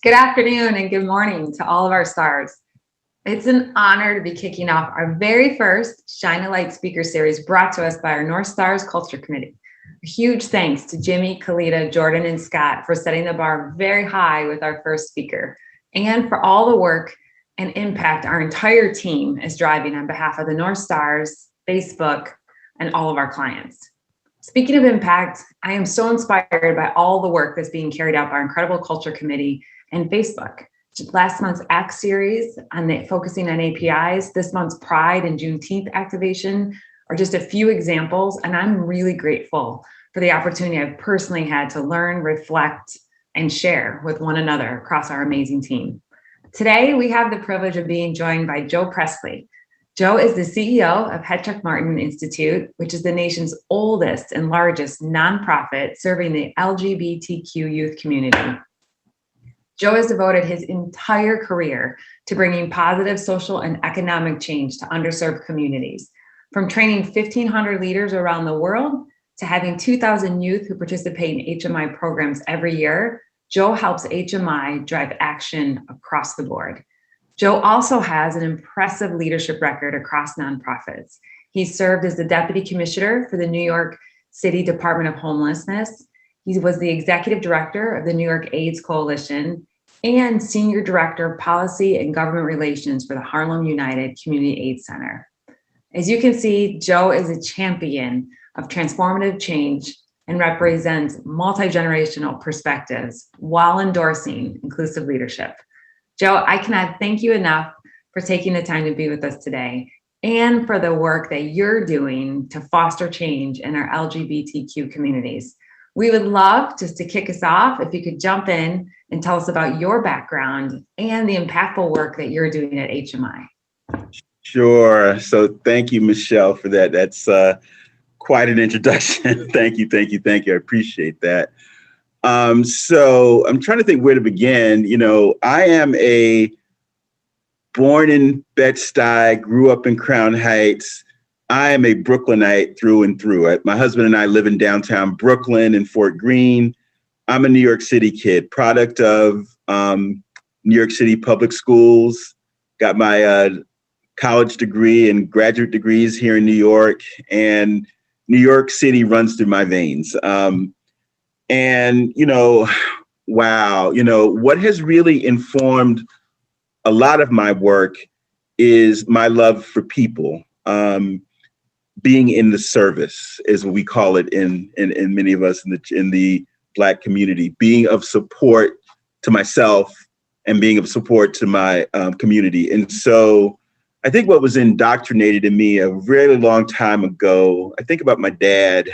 Good afternoon and good morning to all of our stars. It's an honor to be kicking off our very first Shine a Light speaker series brought to us by our North Stars Culture Committee. A huge thanks to Jimmy, Kalita, Jordan, and Scott for setting the bar very high with our first speaker, and for all the work and impact our entire team is driving on behalf of the North Stars, Facebook, and all of our clients. Speaking of impact, I am so inspired by all the work that's being carried out by our incredible Culture Committee and Facebook. Last month's ACT series focusing on APIs, this month's Pride and Juneteenth activation are just a few examples, and I'm really grateful for the opportunity I've personally had to learn, reflect, and share with one another across our amazing team. Today, we have the privilege of being joined by Joe Pressley. Joe is the CEO of Hetrick-Martin Institute, which is the nation's oldest and largest nonprofit serving the LGBTQ youth community. Joe has devoted his entire career to bringing positive social and economic change to underserved communities, from training 1,500 leaders around the world to having 2,000 youth who participate in HMI programs every year. Joe helps HMI drive action across the board. Joe also has an impressive leadership record across nonprofits. He served as the Deputy Commissioner for the New York City Department of Homelessness. He was the Executive Director of the New York AIDS Coalition and Senior Director of Policy and Government Relations for the Harlem United Community AIDS Center. As you can see, Joe is a champion of transformative change and represents multi-generational perspectives while endorsing inclusive leadership. Joe, I cannot thank you enough for taking the time to be with us today and for the work that you're doing to foster change in our LGBTQ communities. We would love, just to kick us off, if you could jump in and tell us about your background and the impactful work that you're doing at HMI. Sure. So thank you, Michelle, for that. That's quite an introduction. Thank you. I appreciate that. So I'm trying to think where to begin. You know, I am born in Bed-Stuy, grew up in Crown Heights. I am a Brooklynite through and through. My husband and I live in downtown Brooklyn in Fort Greene. I'm a New York City kid, product of New York City public schools. Got my college degree and graduate degrees here in New York, and New York City runs through my veins. And, you know, wow, you know, what has really informed a lot of my work is my love for people. Being in the service is what we call it in many of us in the Black community, being of support to myself and being of support to my community. And so I think what was indoctrinated in me a really long time ago, I think about my dad,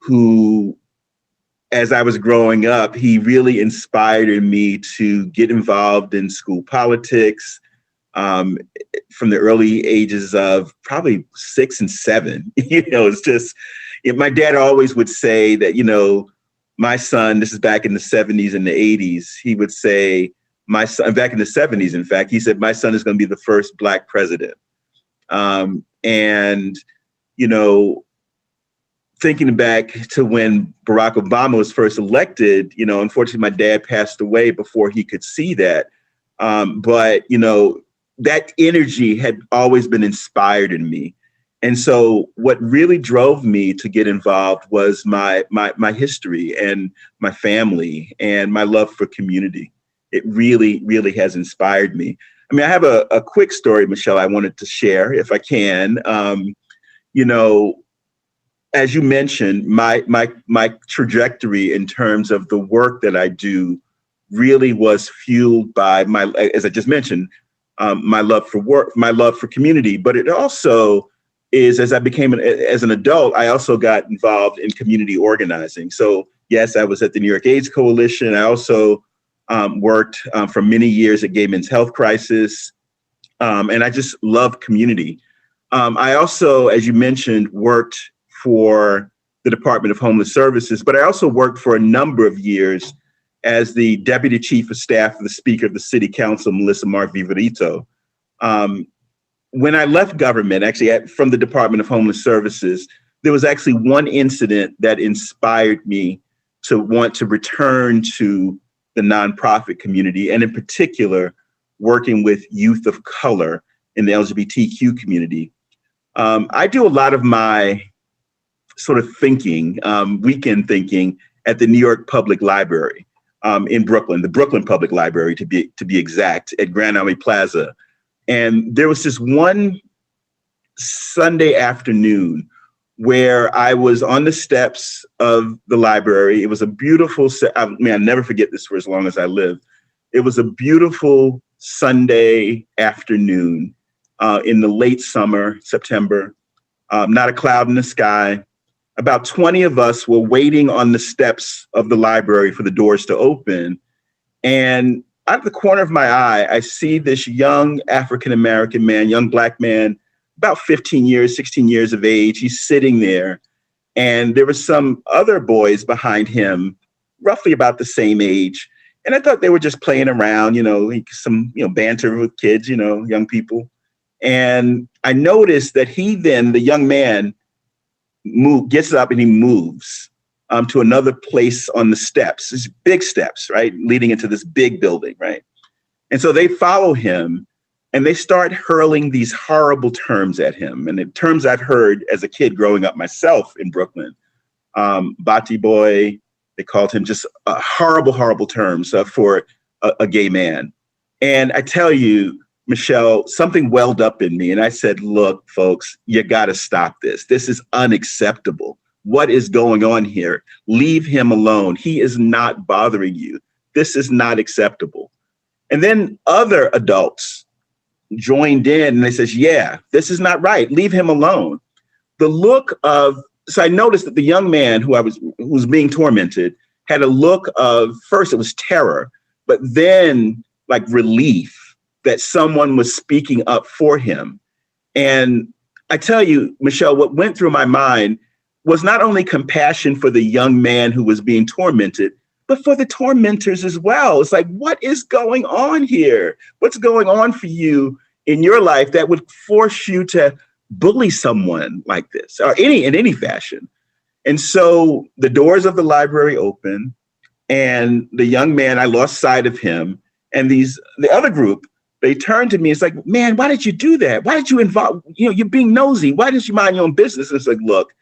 who, as I was growing up, he really inspired me to get involved in school politics, from the early ages of probably 6 and 7. You know, it's just, my dad always would say that, you know, my son, this is back in the 70s and the 80s, he would say, my son, back in the 70s, in fact, he said, my son is going to be the first Black president. And, you know, thinking back to when Barack Obama was first elected, you know, unfortunately, my dad passed away before he could see that. But, you know, that energy had always been inspired in me. And so what really drove me to get involved was my history and my family and my love for community. It really, really has inspired me. I mean, I have a quick story, Michelle, I wanted to share if I can. You know, as you mentioned, my trajectory in terms of the work that I do really was fueled by as I just mentioned, my love for work, my love for community, but it also is, as I became as an adult, I also got involved in community organizing. So yes, I was at the New York AIDS Coalition. I also worked for many years at Gay Men's Health Crisis. And I just love community. I also, as you mentioned, worked for the Department of Homeless Services, but I also worked for a number of years as the Deputy Chief of Staff of the Speaker of the City Council, Melissa Mark Viverito. When I left government, actually from the Department of Homeless Services, there was actually one incident that inspired me to want to return to the nonprofit community, and in particular, working with youth of color in the LGBTQ community. I do a lot of my sort of thinking, weekend thinking, at the New York Public Library in Brooklyn, the Brooklyn Public Library to be exact, at Grand Army Plaza. And there was this one Sunday afternoon where I was on the steps of the library. It was a beautiful, I'll never forget this for as long as I live. It was a beautiful Sunday afternoon in the late summer, September, not a cloud in the sky. About 20 of us were waiting on the steps of the library for the doors to open. And out of the corner of my eye, I see this young African-American man, young Black man, about 15 years, 16 years of age. He's sitting there. And there were some other boys behind him, roughly about the same age. And I thought they were just playing around, some banter with kids, young people. And I noticed that the young man, gets up and he moves to another place on the steps. These big steps, right, leading into this big building, right? And so they follow him and they start hurling these horrible terms at him. And the terms I've heard as a kid growing up myself in Brooklyn, Bati boy, they called him just horrible, horrible terms for a gay man. And I tell you, Michelle, something welled up in me. And I said, look, folks, you got to stop this. This is unacceptable. What is going on here? Leave him alone. He is not bothering you. This is not acceptable. And then other adults joined in and they says, yeah, this is not right. Leave him alone. So I noticed that the young man who was being tormented had a look of, first it was terror, but then like relief that someone was speaking up for him. And I tell you, Michelle, what went through my mind was not only compassion for the young man who was being tormented, but for the tormentors as well. It's like, what is going on here? What's going on for you in your life that would force you to bully someone like this or in any fashion? And so the doors of the library open and the young man, I lost sight of him. And the other group, they turned to me. It's like, man, why did you do that? Why did you involve, you're being nosy. Why didn't you mind your own business? And it's like, look,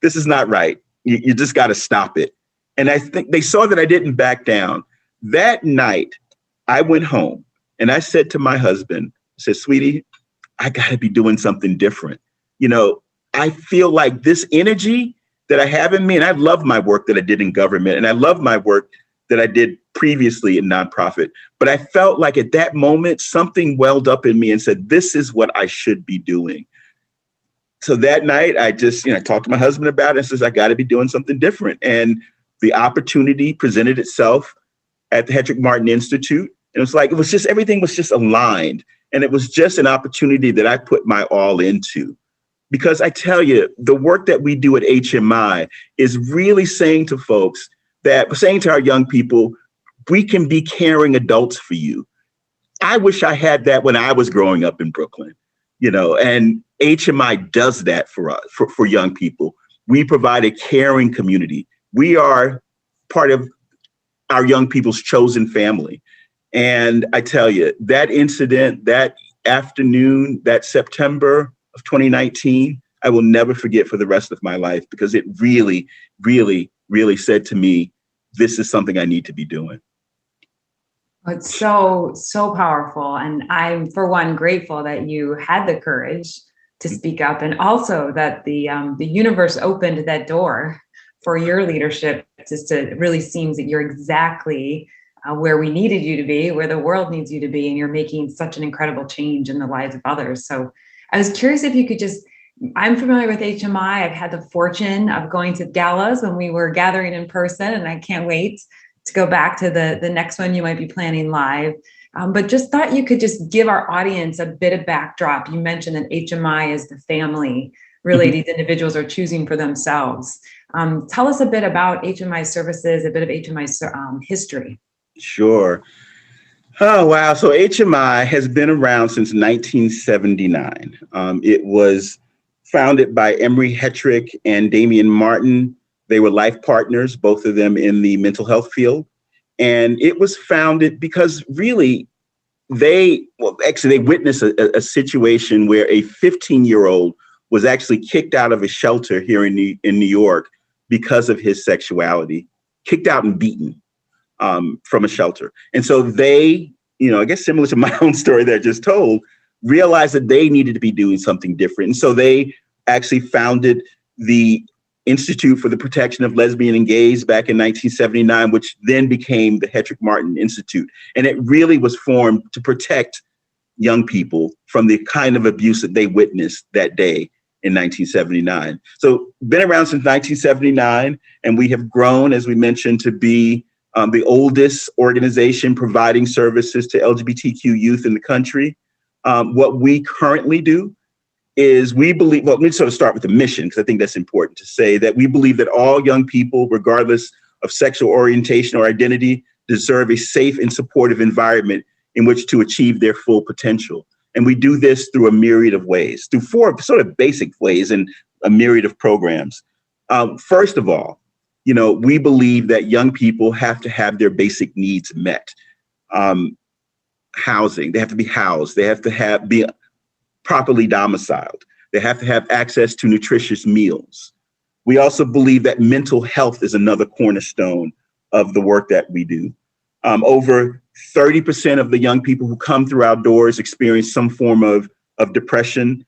this is not right. You just got to stop it. And I think they saw that I didn't back down. That night, I went home and I said to my husband, I said, sweetie, I got to be doing something different. I feel like this energy that I have in me, and I love my work that I did in government, and I love my work that I did previously in nonprofit. But I felt like at that moment, something welled up in me and said, this is what I should be doing. So that night, I just, talked to my husband about it and says, I got to be doing something different. And the opportunity presented itself at the Hetrick-Martin Institute. And everything was just aligned. And it was just an opportunity that I put my all into. Because I tell you, the work that we do at HMI is really saying to our young people, we can be caring adults for you. I wish I had that when I was growing up in Brooklyn, and HMI does that for us, for young people. We provide a caring community. We are part of our young people's chosen family. And I tell you, that incident, that afternoon, that September of 2019, I will never forget for the rest of my life, because it really, really, really said to me, this is something I need to be doing. It's so, so powerful. And I'm, for one, grateful that you had the courage to speak up, and also that the universe opened that door for your leadership. It really seems that you're exactly where we needed you to be, where the world needs you to be, and you're making such an incredible change in the lives of others. So I was curious if you could I'm familiar with HMI. I've had the fortune of going to galas when we were gathering in person, and I can't wait to go back to the next one you might be planning live. But just thought you could just give our audience a bit of backdrop. You mentioned that HMI is the family really these individuals are choosing for themselves. Tell us a bit about HMI services, a bit of HMI's history. Sure. Oh, wow. So HMI has been around since 1979. It was founded by Emory Hetrick and Damian Martin. They were life partners, both of them in the mental health field. And it was founded because really they witnessed a situation where a 15-year-old was actually kicked out of a shelter here in New York because of his sexuality, kicked out and beaten from a shelter. And so they, I guess similar to my own story that I just told, realized that they needed to be doing something different. And so they actually founded the Institute for the Protection of Lesbian and Gays back in 1979, which then became the Hetrick-Martin Institute. And it really was formed to protect young people from the kind of abuse that they witnessed that day in 1979. So been around since 1979, and we have grown, as we mentioned, to be the oldest organization providing services to LGBTQ youth in the country. What we currently do is we believe, well, let me sort of start with the mission, because I think that's important to say, that we believe that all young people, regardless of sexual orientation or identity, deserve a safe and supportive environment in which to achieve their full potential. And we do this through a myriad of ways, through 4 sort of basic ways and a myriad of programs. First of all, we believe that young people have to have their basic needs met. Housing, they have to be housed, they have to be properly domiciled, they have to have access to nutritious meals. We also believe that mental health is another cornerstone of the work that we do. Over 30% of the young people who come through our doors experience some form of depression.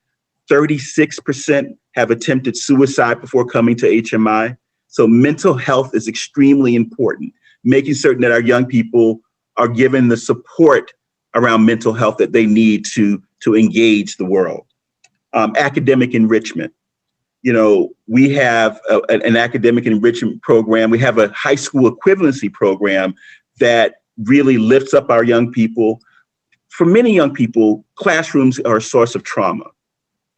36% have attempted suicide before coming to HMI. So mental health is extremely important, making certain that our young people are given the support around mental health that they need to engage the world. Academic enrichment. We have an academic enrichment program. We have a high school equivalency program that really lifts up our young people. For many young people, classrooms are a source of trauma.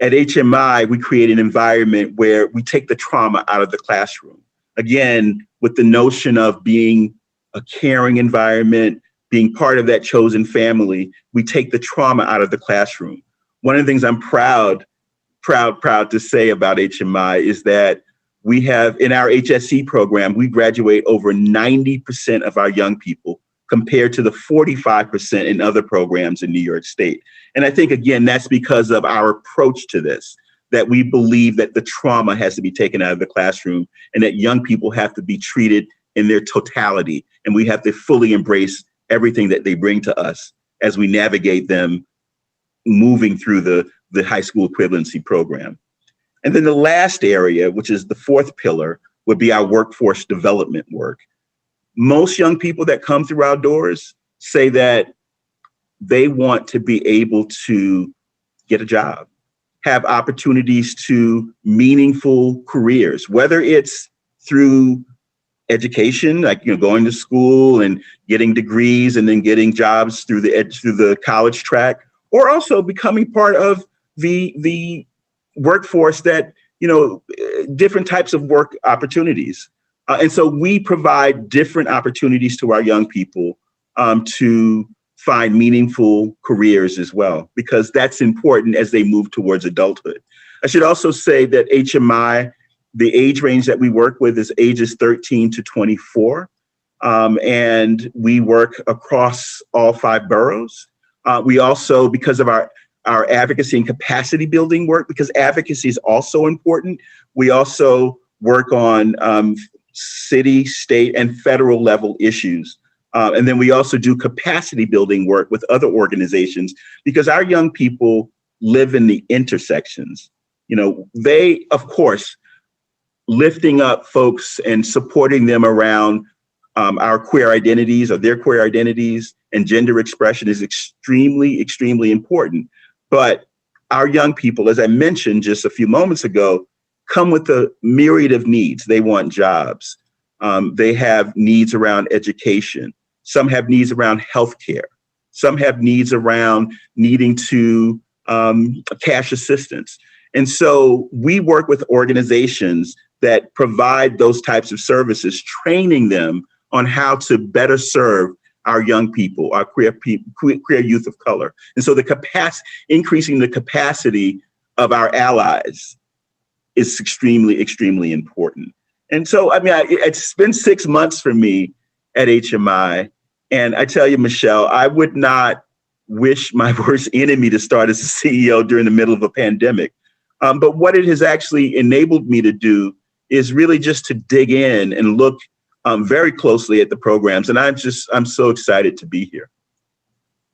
At HMI, we create an environment where we take the trauma out of the classroom. Again, with the notion of being a caring environment, being part of that chosen family, we take the trauma out of the classroom. One of the things I'm proud to say about HMI is that we have, in our HSE program, we graduate over 90% of our young people compared to the 45% in other programs in New York State. And I think, again, that's because of our approach to this, that we believe that the trauma has to be taken out of the classroom and that young people have to be treated in their totality. And we have to fully embrace everything that they bring to us as we navigate them moving through the high school equivalency program. And then the last area, which is the 4th pillar, would be our workforce development work. Most young people that come through our doors say that they want to be able to get a job, have opportunities to meaningful careers, whether it's through education, like going to school and getting degrees and then getting jobs through the college track, or also becoming part of the workforce that, different types of work opportunities. And so we provide different opportunities to our young people to find meaningful careers as well, because that's important as they move towards adulthood. I should also say that HMI, the age range that we work with is ages 13 to 24. And we work across all 5 boroughs. We also, because of our advocacy and capacity building work, because advocacy is also important, we also work on city, state, and federal level issues. And then we also do capacity building work with other organizations, because our young people live in the intersections. They, of course, lifting up folks and supporting them around our queer identities or their queer identities and gender expression is extremely, extremely important. But our young people, as I mentioned just a few moments ago, come with a myriad of needs. They want jobs. They have needs around education. Some have needs around healthcare. Some have needs around needing to cash assistance. And so we work with organizations that provide those types of services, training them on how to better serve our young people, our queer youth of color. And so increasing the capacity of our allies is extremely, extremely important. And so, it's been 6 months for me at HMI. And I tell you, Michelle, I would not wish my worst enemy to start as a CEO during the middle of a pandemic. But what it has actually enabled me to do is really just to dig in and look very closely at the programs. And I'm so excited to be here.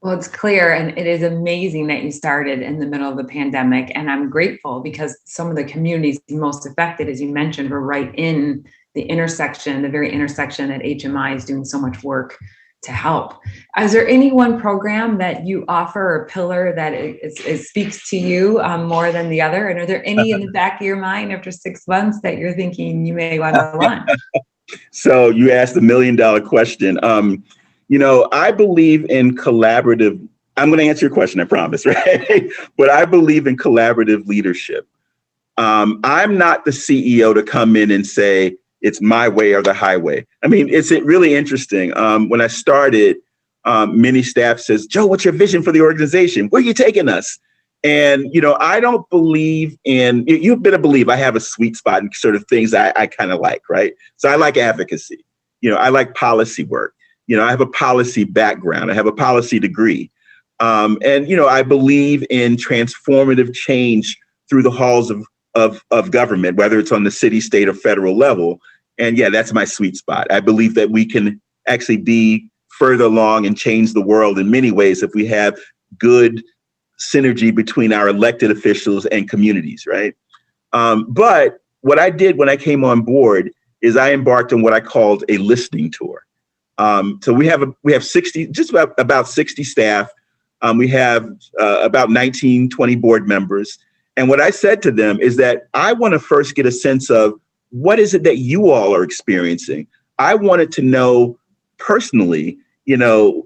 Well, it's clear, and it is amazing that you started in the middle of the pandemic. And I'm grateful because some of the communities most affected, as you mentioned, were right in the intersection, the very intersection that HMI is doing so much work to help. Is there any one program that you offer or pillar that it speaks to you more than the other? And are there any in the back of your mind after 6 months that you're thinking you may want to launch? So you asked the $1 million question. I believe in collaborative. I'm going to answer your question, I promise, right? But I believe in collaborative leadership. I'm not the CEO to come in and say, it's my way or the highway. I mean, it's really interesting. When I started, many staff says, Joe, what's your vision for the organization? Where are you taking us? And, I don't believe in, you've been a believer. I have a sweet spot in sort of things I kind of like, right? So I like advocacy. I like policy work. I have a policy background. I have a policy degree. I believe in transformative change through the halls of government, whether it's on the city, state, or federal level. And yeah, that's my sweet spot. I believe that we can actually be further along and change the world in many ways if we have good synergy between our elected officials and communities, right? But what I did when I came on board is I embarked on what I called a listening tour. So we have 60, just about 60 staff. We have about 19, 20 board members. And what I said to them is that I want to first get a sense of what is it that you all are experiencing. I wanted to know personally, the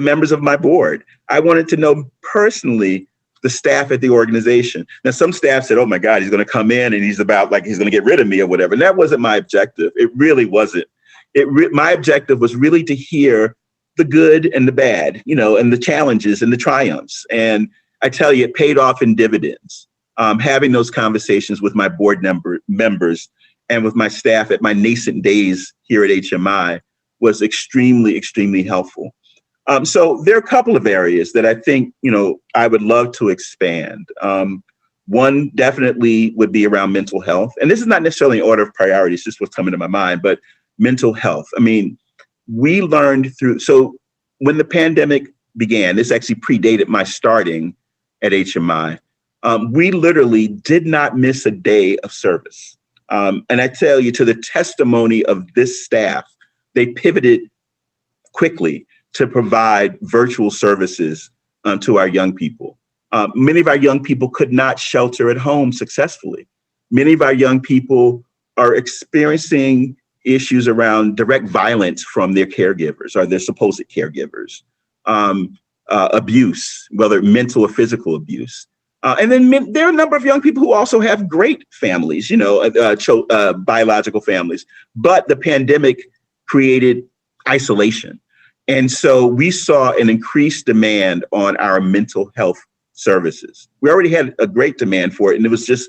members of my board. I wanted to know personally the staff at the organization. Now, some staff said, oh my God, he's going to come in and he's going to get rid of me or whatever. And that wasn't my objective. It really wasn't. My objective was really to hear the good and the bad, and the challenges and the triumphs. And I tell you, it paid off in dividends. Having those conversations with my board members and with my staff at my nascent days here at HMI was extremely, extremely helpful. So there are a couple of areas that I think, I would love to expand. One definitely would be around mental health. And this is not necessarily in order of priorities, just what's coming to my mind, but mental health. I mean, we learned so when the pandemic began, this actually predated my starting at HMI. We literally did not miss a day of service. And I tell you, to the testimony of this staff, they pivoted quickly to provide virtual services to our young people. Many of our young people could not shelter at home successfully. Many of our young people are experiencing issues around direct violence from their caregivers or their supposed caregivers, abuse, whether mental or physical abuse. And then there are a number of young people who also have great families, biological families, but the pandemic created isolation. And so we saw an increased demand on our mental health services. We already had a great demand for it, and it was just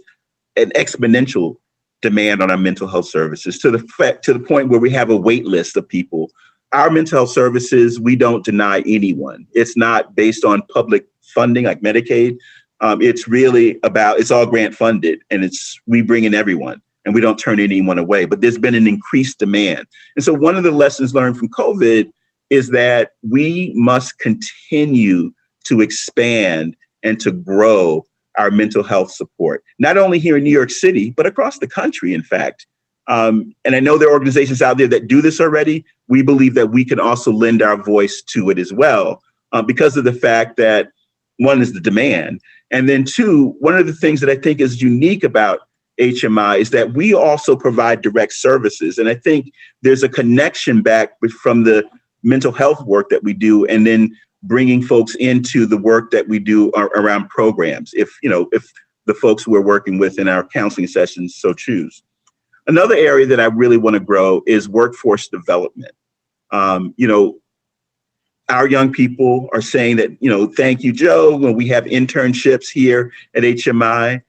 an exponential demand on our mental health services to the point where we have a wait list of people. Our mental health services, we don't deny anyone. It's not based on public funding like Medicaid. It's all grant funded, and we bring in everyone and we don't turn anyone away, but there's been an increased demand. And so one of the lessons learned from COVID is that we must continue to expand and to grow our mental health support, not only here in New York City, but across the country, in fact. And I know there are organizations out there that do this already. We believe that we can also lend our voice to it as well, because of the fact that one is the demand. And then two, one of the things that I think is unique about HMI is that we also provide direct services. And I think there's a connection back from the mental health work that we do, and then bringing folks into the work that we do around programs, if the folks who we're working with in our counseling sessions so choose. Another area that I really want to grow is workforce development. Our young people are saying that, thank you, Joe, when we have internships here at HMI.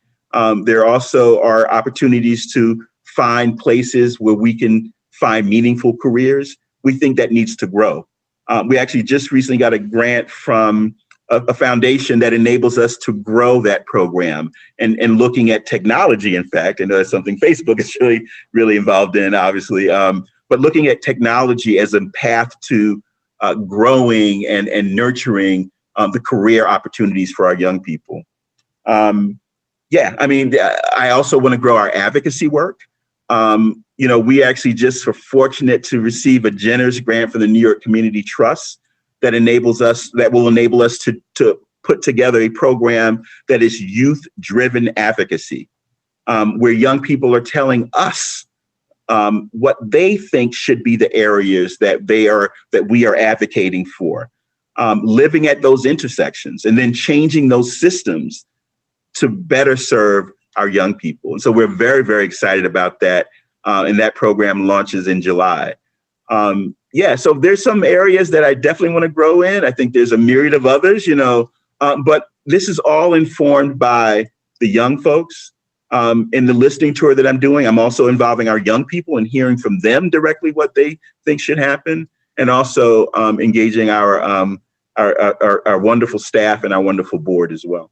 There also are opportunities to find places where we can find meaningful careers. we think that needs to grow. We actually just recently got a grant from a foundation that enables us to grow that program and looking at technology. In fact, I know that's something Facebook is really involved in, obviously, but looking at technology as a path to growing and nurturing the career opportunities for our young people. I also want to grow our advocacy work. We actually just were fortunate to receive a generous grant from the New York Community Trust that will enable us to put together a program that is youth-driven advocacy, where young people are telling us what they think should be the areas that we are advocating for, living at those intersections and then changing those systems to better serve our young people. And so we're very, very excited about that. And that program launches in July. So there's some areas that I definitely want to grow in. I think there's a myriad of others, but this is all informed by the young folks. In the listening tour that I'm doing, I'm also involving our young people and hearing from them directly what they think should happen, and also engaging our wonderful staff and our wonderful board as well.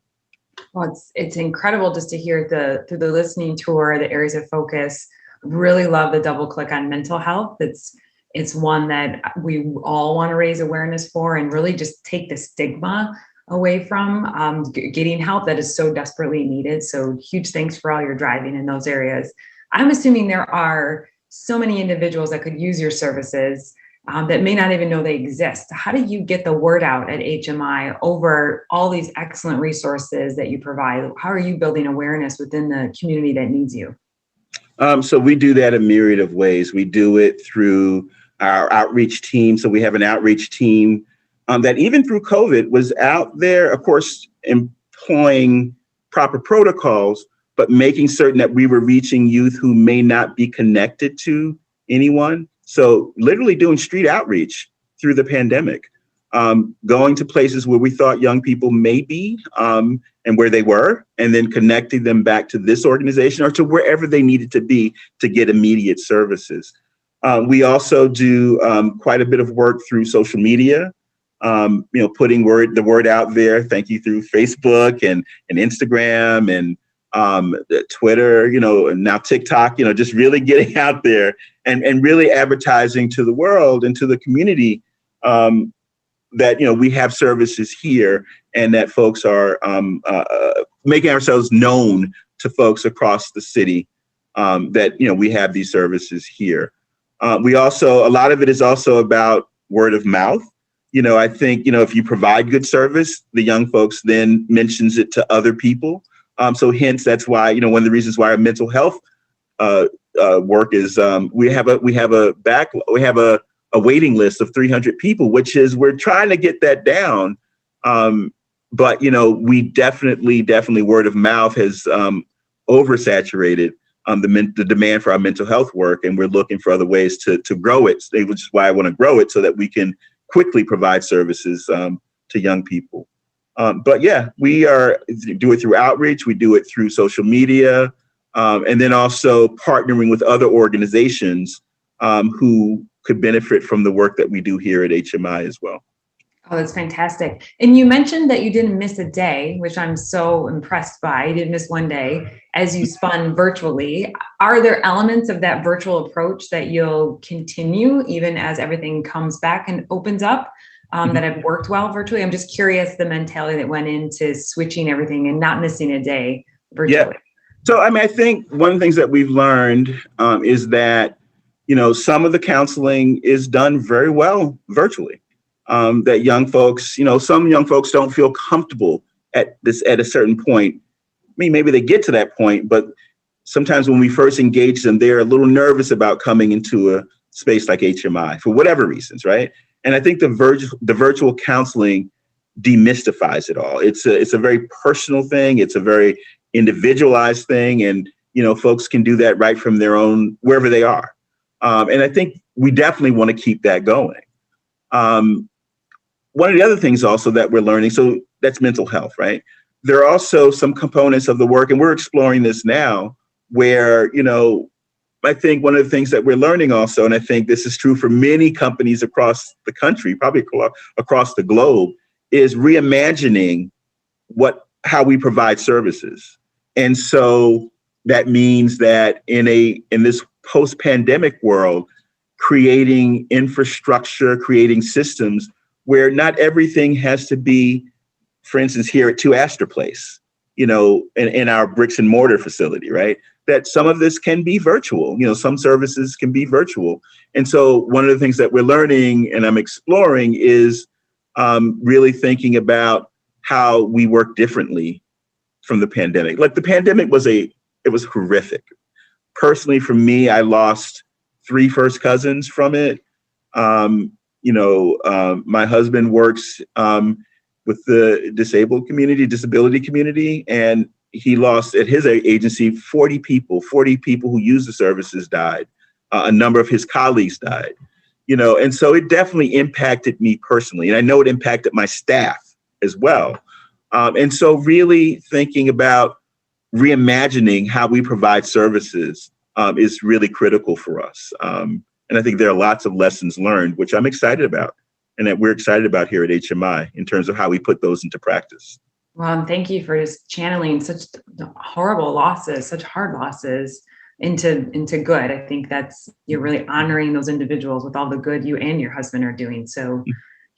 Well, it's incredible just to hear through the listening tour, the areas of focus. Really love the double click on mental health. It's one that we all want to raise awareness for and really just take the stigma away from getting help that is so desperately needed. So huge thanks for all your driving in those areas. I'm assuming there are so many individuals that could use your services that may not even know they exist. How do you get the word out at HMI over all these excellent resources that you provide? How are you building awareness within the community that needs you? So we do that a myriad of ways. We do it through our outreach team. So we have an outreach team that even through COVID was out there, of course, employing proper protocols, but making certain that we were reaching youth who may not be connected to anyone. So literally doing street outreach through the pandemic, going to places where we thought young people may be and where they were, and then connecting them back to this organization or to wherever they needed to be to get immediate services. We also do quite a bit of work through social media, putting the word out there. Thank you through Facebook and Instagram and Twitter, and now TikTok, just really getting out there and really advertising to the world and to the community that, we have services here and that folks are making ourselves known to folks across the city that, we have these services here. A lot of it is also about word of mouth. I think, if you provide good service, the young folks then mentions it to other people. So hence, that's why, one of the reasons why our mental health work is we have a waiting list of 300 people, which is we're trying to get that down. But, we definitely word of mouth has oversaturated the demand for our mental health work. And we're looking for other ways to grow it, which is why I want to grow it so that we can quickly provide services to young people. But yeah, we do it through outreach. We do it through social media, and then also partnering with other organizations who could benefit from the work that we do here at HMI as well. Oh, that's fantastic. And you mentioned that you didn't miss a day, which I'm so impressed by. You didn't miss one day as you spun virtually. Are there elements of that virtual approach that you'll continue even as everything comes back and opens up that have worked well virtually? I'm just curious the mentality that went into switching everything and not missing a day virtually. Yeah. So, I think one of the things that we've learned is that, some of the counseling is done very well virtually. That young folks, some young folks don't feel comfortable at a certain point. Maybe they get to that point, but sometimes when we first engage them, they're a little nervous about coming into a space like HMI for whatever reasons, right? And I think the virtual counseling demystifies it all. It's a very personal thing. It's a very individualized thing, and folks can do that right from their own wherever they are. And I think we definitely want to keep that going. One of the other things also that we're learning, so that's mental health, right? There are also some components of the work, and we're exploring this now, where, I think one of the things that we're learning also, and I think this is true for many companies across the country, probably across the globe, is reimagining how we provide services. And so that means that in this post-pandemic world, creating infrastructure, creating systems where not everything has to be, for instance, here at 2 Astor Place, in our bricks and mortar facility, right? That some of this can be virtual, some services can be virtual. And so one of the things that we're learning and I'm exploring is really thinking about how we work differently from the pandemic. Like the pandemic it was horrific. Personally, for me, I lost 3 first cousins from it. My husband works with the disability community, and he lost at his agency 40 people who used the services died. A number of his colleagues died, and so it definitely impacted me personally. And I know it impacted my staff as well. And so really thinking about reimagining how we provide services is really critical for us. And I think there are lots of lessons learned, which I'm excited about and that we're excited about here at HMI in terms of how we put those into practice. Well, thank you for just channeling such horrible losses, such hard losses into good. I think you're really honoring those individuals with all the good you and your husband are doing. So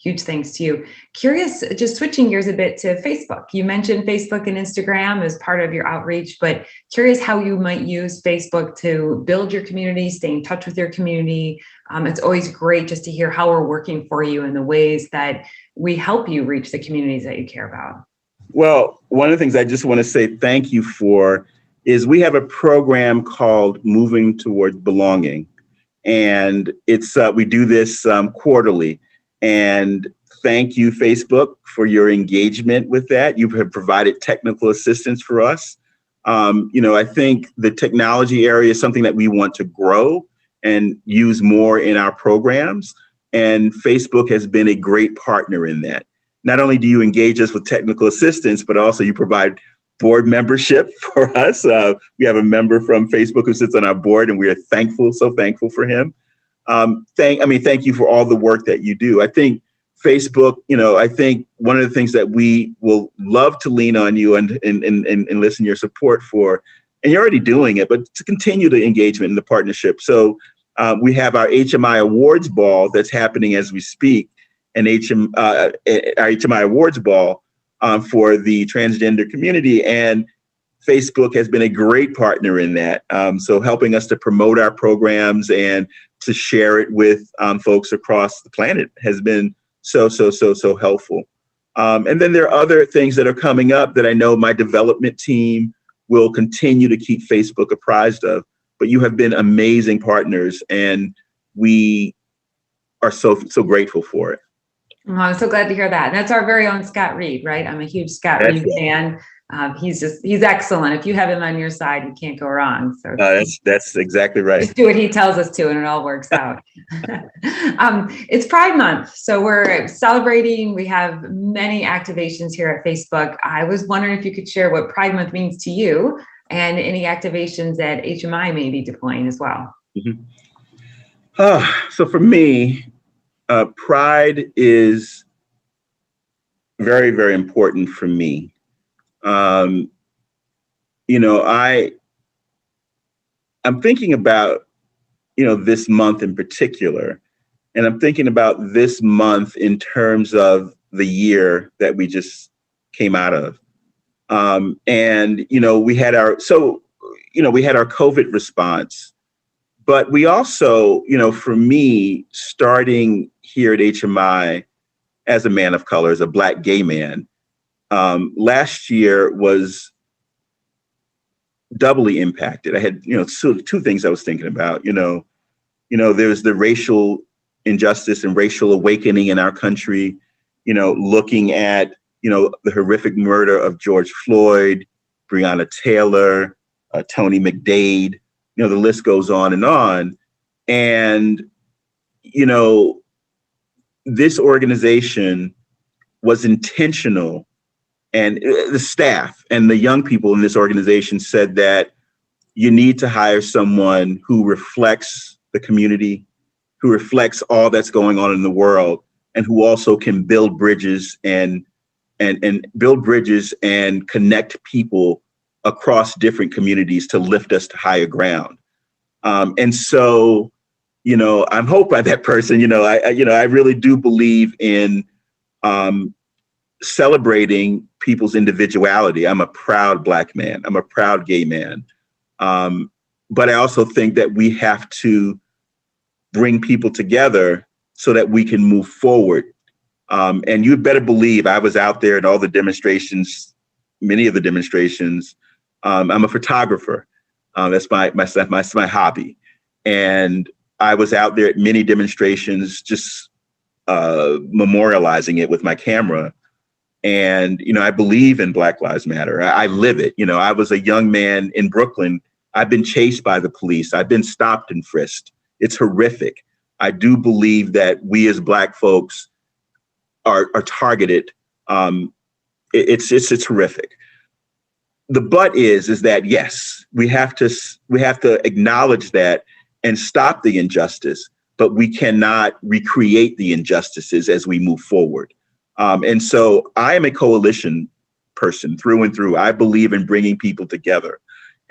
huge thanks to you. Curious, just switching gears a bit to Facebook. You mentioned Facebook and Instagram as part of your outreach, but curious how you might use Facebook to build your community, stay in touch with your community. It's always great just to hear how we're working for you and the ways that we help you reach the communities that you care about. Well, one of the things I just want to say thank you for is we have a program called Moving Towards Belonging. And we do this quarterly. And thank you, Facebook, for your engagement with that. You have provided technical assistance for us. I think the technology area is something that we want to grow and use more in our programs. And Facebook has been a great partner in that. Not only do you engage us with technical assistance, but also you provide board membership for us. We have a member from Facebook who sits on our board, and we are so thankful for him. Thank you for all the work that you do. I think Facebook, I think one of the things that we will love to lean on you and listen to your support for, and you're already doing it, but to continue the engagement and the partnership. So we have our HMI Awards Ball that's happening as we speak, and our HMI Awards Ball for the transgender community. And Facebook has been a great partner in that. So helping us to promote our programs and to share it with folks across the planet has been so helpful. And then there are other things that are coming up that I know my development team will continue to keep Facebook apprised of. But you have been amazing partners, and we are so grateful for it. Oh, I'm so glad to hear that. And that's our very own Scott Reed, right? I'm a huge Scott Reed fan. He's excellent. If you have him on your side, you can't go wrong. So that's exactly right. Just do what he tells us to, and it all works out. It's Pride Month, so we're celebrating. We have many activations here at Facebook. I was wondering if you could share what Pride Month means to you and any activations that HMI may be deploying as well. Mm-hmm. So for me, Pride is very, very important for me. I'm thinking about, this month in particular, and I'm thinking about this month in terms of the year that we just came out of. We had our COVID response, but we also, for me, starting here at HMI as a man of color, as a Black gay man, last year was doubly impacted. I had, two things I was thinking about. There's the racial injustice and racial awakening in our country. Looking at the horrific murder of George Floyd, Breonna Taylor, Tony McDade. The list goes on. And this organization was intentional. And the staff and the young people in this organization said that, you need to hire someone who reflects the community, who reflects all that's going on in the world, and who also can build bridges and build bridges and connect people across different communities to lift us to higher ground. And so, I'm hoped by that person. I really do believe in celebrating people's individuality. I'm a proud Black man. I'm a proud gay man. But I also think that we have to bring people together so that we can move forward. And you'd better believe I was out there at all the demonstrations, many of the demonstrations. I'm a photographer. That's my hobby. And I was out there at many demonstrations, just memorializing it with my camera. And, I believe in Black Lives Matter. I live it. I was a young man in Brooklyn. I've been chased by the police. I've been stopped and frisked. It's horrific. I do believe that we as Black folks are targeted. It's horrific. The but is that, yes, we have to acknowledge that and stop the injustice, but we cannot recreate the injustices as we move forward. And so I am a coalition person through and through. I believe in bringing people together.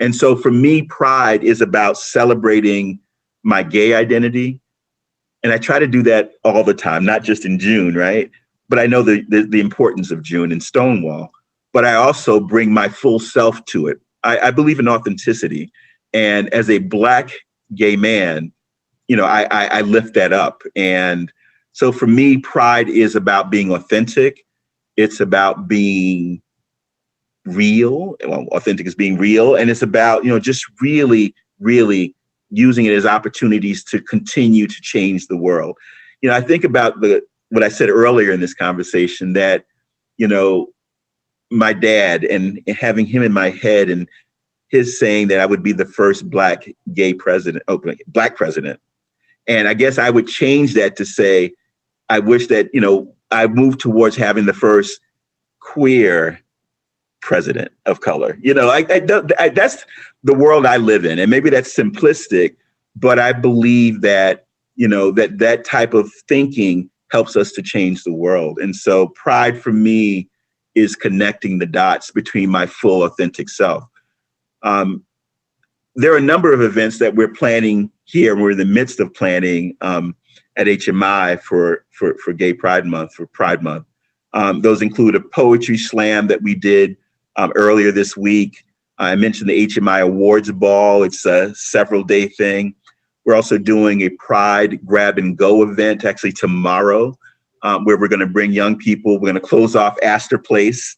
And so for me, Pride is about celebrating my gay identity. And I try to do that all the time, not just in June, right? But I know the importance of June and Stonewall, but I also bring my full self to it. I believe in authenticity. And as a Black gay man, I lift that up. And so for me, Pride is about being authentic. It's about being real. Well, authentic is being real. And it's about, just really, really using it as opportunities to continue to change the world. I think about what I said earlier in this conversation, that, my dad and having him in my head and his saying that I would be the first Black president. And I guess I would change that to say, I wish that, I moved towards having the first queer president of color. That's the world I live in. And maybe that's simplistic, but I believe that, that type of thinking helps us to change the world. And so Pride for me is connecting the dots between my full authentic self. There are a number of events that we're planning here. We're in the midst of planning at HMI for Gay Pride Month, for Pride Month. Those include a poetry slam that we did earlier this week. I mentioned the HMI Awards Ball. It's a several-day thing. We're also doing a Pride Grab and Go event actually tomorrow, where we're going to bring young people. We're going to close off Astor Place.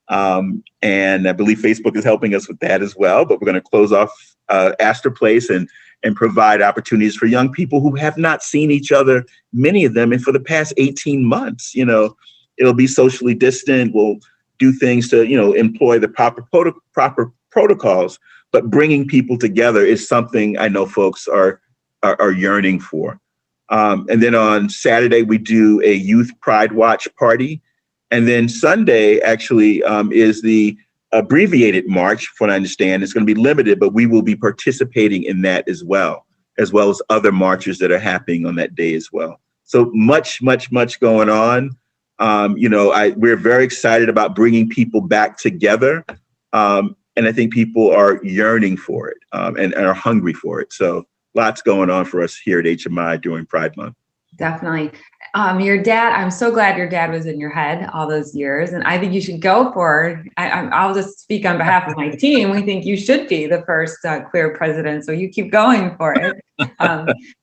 And I believe Facebook is helping us with that as well. But we're going to close off Astor Place and provide opportunities for young people who have not seen each other, many of them, and for the past 18 months. It'll be socially distant. We'll do things to, employ the proper protocols. But bringing people together is something I know folks are yearning for. And then on Saturday, we do a Youth Pride Watch party. And then Sunday actually is the abbreviated march, from what I understand. It's going to be limited, but we will be participating in that as well as other marches that are happening on that day as well. So much going on. We're very excited about bringing people back together. And I think people are yearning for it and are hungry for it. So lots going on for us here at HMI during Pride Month. Definitely. Your dad, I'm so glad your dad was in your head all those years. And I think you should go for it. I'll just speak on behalf of my team. We think you should be the first queer president. So you keep going for it.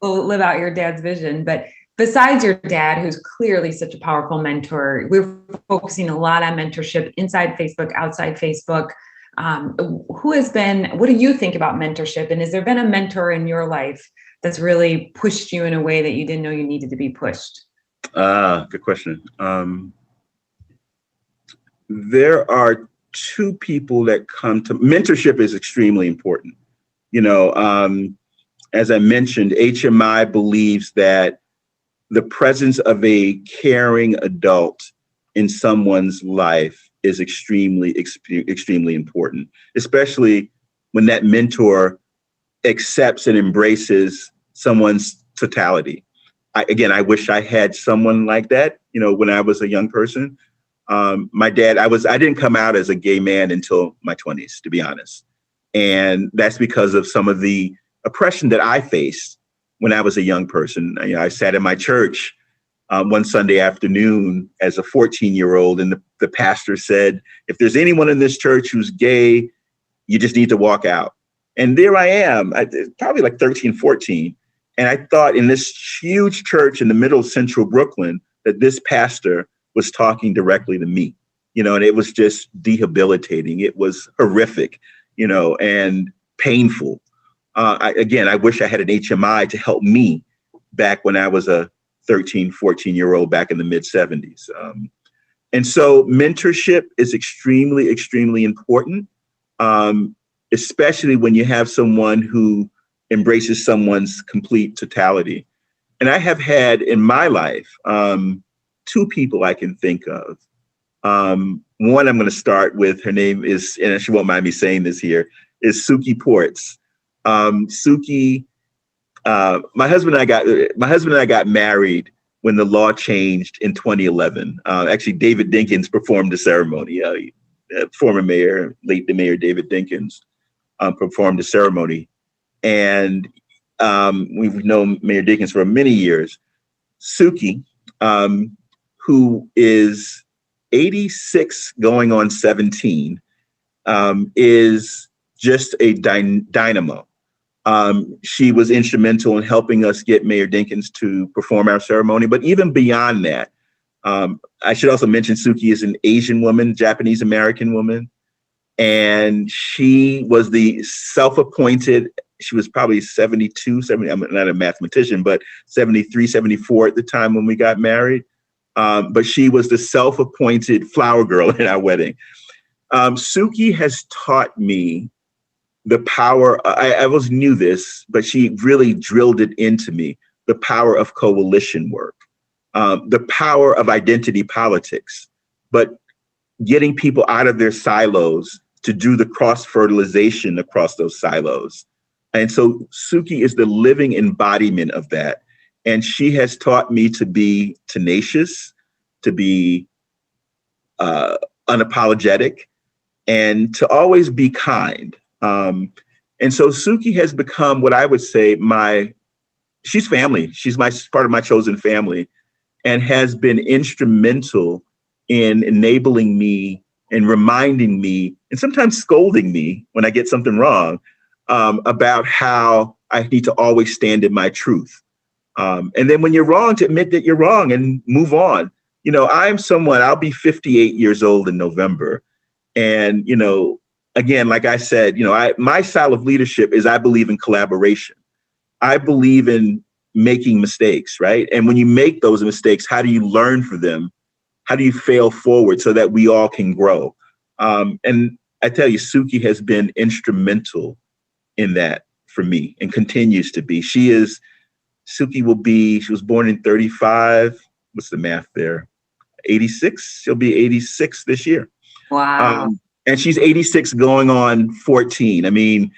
We'll live out your dad's vision. But besides your dad, who's clearly such a powerful mentor, we're focusing a lot on mentorship inside Facebook, outside Facebook. What do you think about mentorship? And has there been a mentor in your life that's really pushed you in a way that you didn't know you needed to be pushed? Good question. There are two people that come to mentorship is extremely important. As I mentioned, HMI believes that the presence of a caring adult in someone's life is extremely important, especially when that mentor accepts and embraces someone's totality. I wish I had someone like that, when I was a young person. My dad, I didn't come out as a gay man until my 20s, to be honest. And that's because of some of the oppression that I faced when I was a young person. I sat in my church one Sunday afternoon as a 14-year-old, and the pastor said, if there's anyone in this church who's gay, you just need to walk out. And there I am, probably like 13, 14. And I thought in this huge church in the middle of central Brooklyn that this pastor was talking directly to me, and it was just debilitating. It was horrific, and painful. I wish I had an HMI to help me back when I was a 13, 14-year-old back in the mid 70s. And so mentorship is extremely, extremely important, especially when you have someone who embraces someone's complete totality. And I have had in my life, two people I can think of. One I'm going to start with, her name is, and she won't mind me saying this here, is Suki Ports. Suki, my husband and I got married when the law changed in 2011. Actually, David Dinkins performed the ceremony. Former mayor, late Mayor David Dinkins, performed the ceremony. And we've known Mayor Dinkins for many years. Suki, who is 86 going on 17, is just a dynamo. She was instrumental in helping us get Mayor Dinkins to perform our ceremony. But even beyond that, I should also mention Suki is an Asian woman, Japanese American woman. And she was the self-appointed, she was probably 72, 70, I'm not a mathematician, but 73, 74 at the time when we got married. But she was the self-appointed flower girl in our wedding. Suki has taught me the power, I always knew this, but she really drilled it into me, the power of coalition work, the power of identity politics, but getting people out of their silos to do the cross-fertilization across those silos. And so Suki is the living embodiment of that. And she has taught me to be tenacious, to be unapologetic, and to always be kind. And so Suki has become what I would say she's family. She's part of my chosen family, and has been instrumental in enabling me and reminding me, and sometimes scolding me when I get something wrong, about how I need to always stand in my truth. And then when you're wrong, to admit that you're wrong and move on. I'm someone, I'll be 58 years old in November. And, again, like I said, my style of leadership is I believe in collaboration. I believe in making mistakes, right? And when you make those mistakes, how do you learn from them? How do you fail forward so that we all can grow? And I tell you, Suki has been instrumental in that for me and continues to be. She was born in 35. What's the math there? 86. She'll be 86 this year. Wow. And she's 86 going on 14. I mean,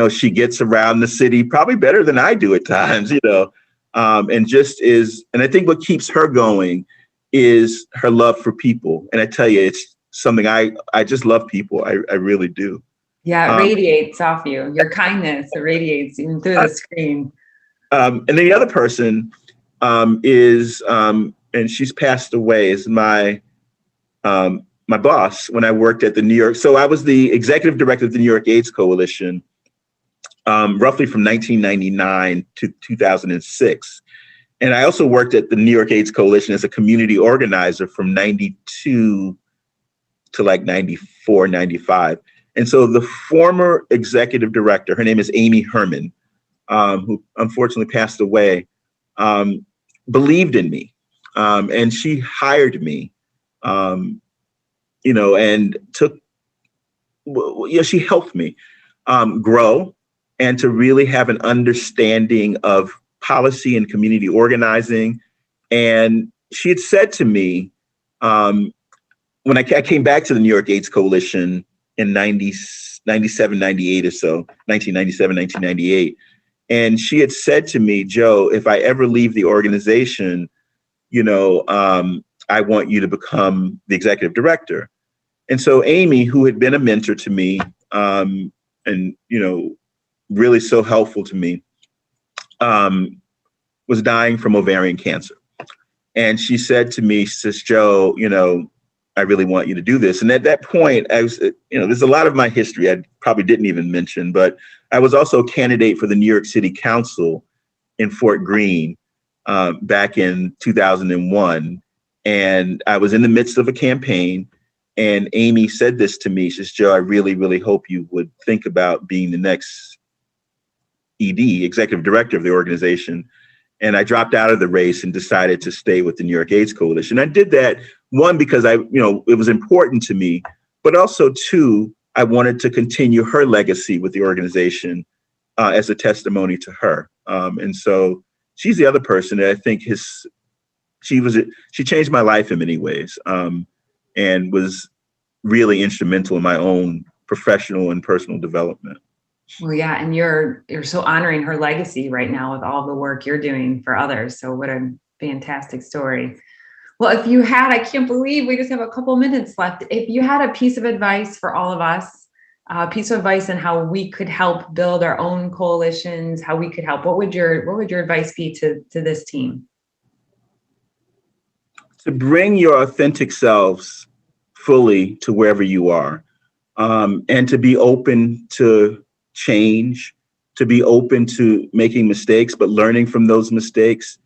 she gets around the city probably better than I do at times, and just is. And I think what keeps her going is her love for people. And I tell you, it's something I just love people. I really do. Yeah, it radiates off you. Your kindness, it radiates even through the screen. And then the other person is, and she's passed away, is my boss when I worked at the New York. So I was the executive director of the New York AIDS Coalition, roughly from 1999 to 2006. And I also worked at the New York AIDS Coalition as a community organizer from 92 to like 94, 95. And so the former executive director, her name is Amy Herman, who unfortunately passed away, believed in me. And she hired me, and she helped me grow and to really have an understanding of policy and community organizing. And she had said to me, when I came back to the New York AIDS Coalition in 97, 98 or so, 1997, 1998. And she had said to me, Joe, if I ever leave the organization, I want you to become the executive director. And so Amy, who had been a mentor to me, and, really so helpful to me, was dying from ovarian cancer. And she said to me, she says, Joe, I really want you to do this. And at that point, I was, there's a lot of my history I probably didn't even mention, but I was also a candidate for the New York City Council in Fort Greene back in 2001. And I was in the midst of a campaign, and Amy said this to me. She says, Joe, I really, really hope you would think about being the next executive director of the organization. And I dropped out of the race and decided to stay with the New York AIDS Coalition. I did that, one, because it was important to me, but also two, I wanted to continue her legacy with the organization as a testimony to her. And so she's the other person that I think she changed my life in many ways, and was really instrumental in my own professional and personal development. Well, yeah, and you're so honoring her legacy right now with all the work you're doing for others. So what a fantastic story. Well, if you had, I can't believe we just have a couple minutes left. If you had a piece of advice for all of us, a piece of advice on how we could help build our own coalitions, how we could help, what would your advice be to this team? To bring your authentic selves fully to wherever you are, and to be open to change, to be open to making mistakes, but learning from those mistakes,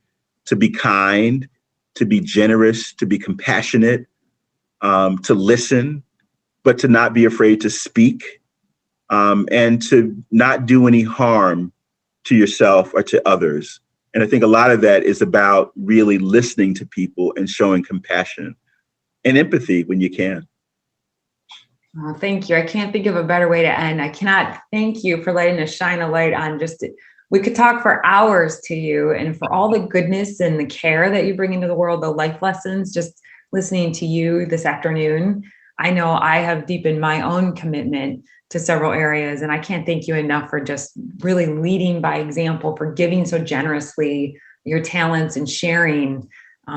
to be kind, to be generous, to be compassionate, to listen, but to not be afraid to speak, and to not do any harm to yourself or to others. And I think a lot of that is about really listening to people and showing compassion and empathy when you can. Oh, thank you. I can't think of a better way to end. I cannot thank you for letting us shine a light on we could talk for hours to you and for all the goodness and the care that you bring into the world, the life lessons, just listening to you this afternoon. I know I have deepened my own commitment to several areas, and I can't thank you enough for just really leading by example, for giving so generously your talents and sharing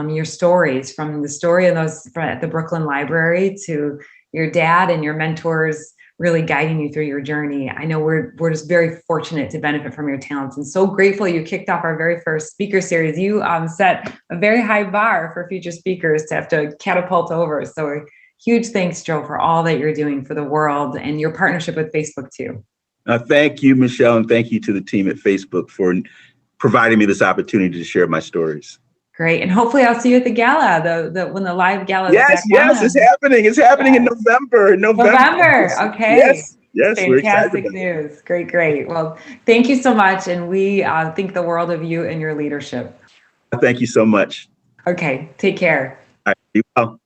your stories, from the story of those at the Brooklyn Library to your dad and your mentors really guiding you through your journey. I know we're just very fortunate to benefit from your talents, and so grateful you kicked off our very first speaker series. You set a very high bar for future speakers to have to catapult over. So huge thanks, Joe, for all that you're doing for the world and your partnership with Facebook too. Thank you, Michelle, and thank you to the team at Facebook for providing me this opportunity to share my stories. Great. And hopefully I'll see you at the gala, when the live gala is back Yes, on. it's happening. It's happening in November. November. Okay. Yes, we're excited. Fantastic news. Great. Well, thank you so much. And we think the world of you and your leadership. Thank you so much. Okay. Take care. All right. Be well.